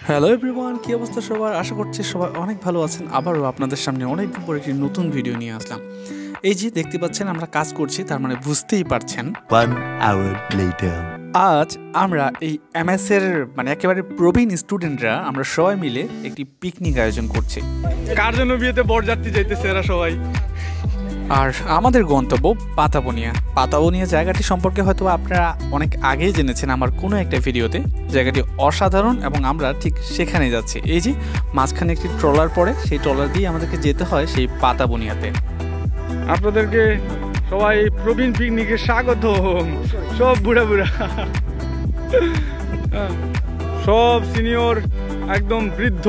Hello everyone, কি অবস্থা সবার? আশা করছি সবাই অনেক ভালো আছেন। আবারও আপনাদের সামনে অনেকদিন পর একটি নতুন ভিডিও নিয়ে আসলাম। এই যে দেখতে পাচ্ছেন আমরা কাজ করছি, তার মানে বুঝতেই পারছেন। 1 hour later. আজ আমরা এই এমএস এর মানে একেবারে প্রবীণ স্টুডেন্টরা আমরা সবাই মিলে একটি পিকনিক আয়োজন করছি। কার জন্য বিয়েতে বরযাত্রী যাইতেছে এরা সবাই? আর আমাদের গন্তব্য পাতাবনিয়া। পাতাবনিয়া জায়গাটি সম্পর্কে হয়তো আপনারা অনেক আগেই জেনেছেন আমার কোনো একটা ভিডিওতে। জায়গাটি অসাধারণ এবং আমরা ঠিক সেখানে যাচ্ছি। এই যে মাঝখানে একটি ট্রলার পড়ে, সেই ট্রলার দিয়ে আমাদেরকে যেতে হয় সেই পাতাবনিয়াতে। আপনাদেরকে সবাই প্রবীণ পিকনিকে স্বাগত। সব বুড়া বুড়া, সব সিনিয়র, একদম বৃদ্ধ,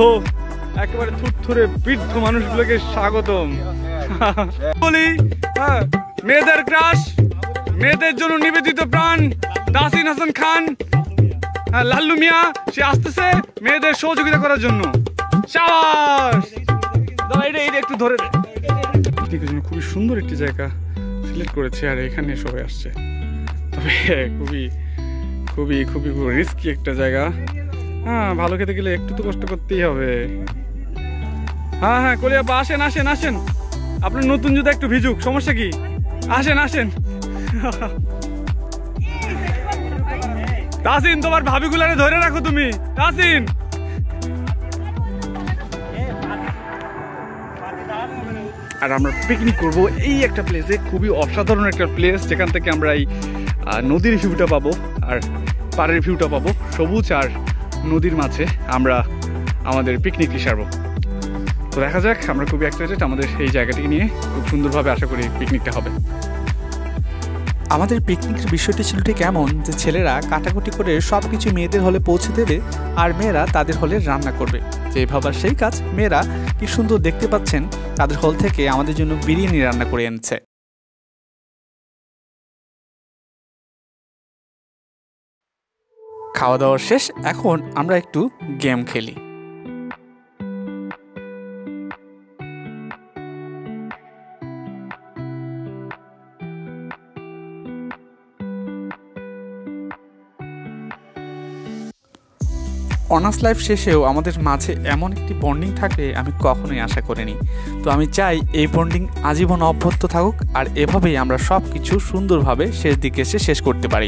একেবারে থুরথুরে বৃদ্ধ মানুষগুলোকে স্বাগতম বলি। মেয়েদের ক্রাশ, মেয়েদের জন্য নিবেদিত প্রাণ তাহসিন হাসান খান, লাল্লু মিয়া, সে আসতেছে মেয়েদের সহযোগিতা করার জন্য। সাবাস, এটা একটু ধরে দে। পিকনিকের জন্য খুবই সুন্দর একটি জায়গা সিলেক্ট করেছে, আর এখানে সবাই আসছে। তবে খুবই খুবই খুবই রিস্কি একটা জায়গা। হ্যাঁ, ভালো খেতে গেলে একটু তো কষ্ট করতেই হবে। হ্যাঁ হ্যাঁ, কলিয়াপা আসেন আসেন আসেন, আপনার নতুন জুতা একটু ভিজুক, সমস্যা কি? আসেন আসেন। তাসিন, তোমার ভাবিগুলারে ধরে রাখো তুমি। তাসিন, আর আমরা পিকনিক করব এই একটা প্লেসে, খুবই অসাধারণ একটা প্লেস, যেখান থেকে আমরা এই নদীর ভিউটা পাবো আর পাড়ের ভিউটা পাবো। সবুজ আর নদীর মাঝে আমরা আমাদের পিকনিকটি সারবো। তো দেখা যাক, আমরা খুবই এক্সাইটেড আমাদের এই জায়গাটি নিয়ে। খুব সুন্দরভাবে আশা করি পিকনিকটা হবে। আমাদের পিকনিকের বিষয়টি ছিল ঠিক এমন যে ছেলেরা কাটাকুটি করে সব কিছু মেয়েদের হলে পৌঁছে দেবে, আর মেয়েরা তাদের হলে রান্না করবে। যেই ভাবার সেই কাজ। মেয়েরা কি সুন্দর দেখতে পাচ্ছেন, তাদের হল থেকে আমাদের জন্য বিরিয়ানি রান্না করে এনেছে। খাওয়া দাওয়া শেষ, এখন আমরা একটু গেম খেলি। অনার্স লাইফ শেষেও আমাদের মাঝে এমন একটি বন্ডিং থাকবে আমি কখনোই আশা করিনি। তো আমি চাই এই বন্ডিং আজীবন অব্যাহত থাকুক, আর এভাবেই আমরা সব কিছু সুন্দরভাবে শেষ দিকে এসে শেষ করতে পারি।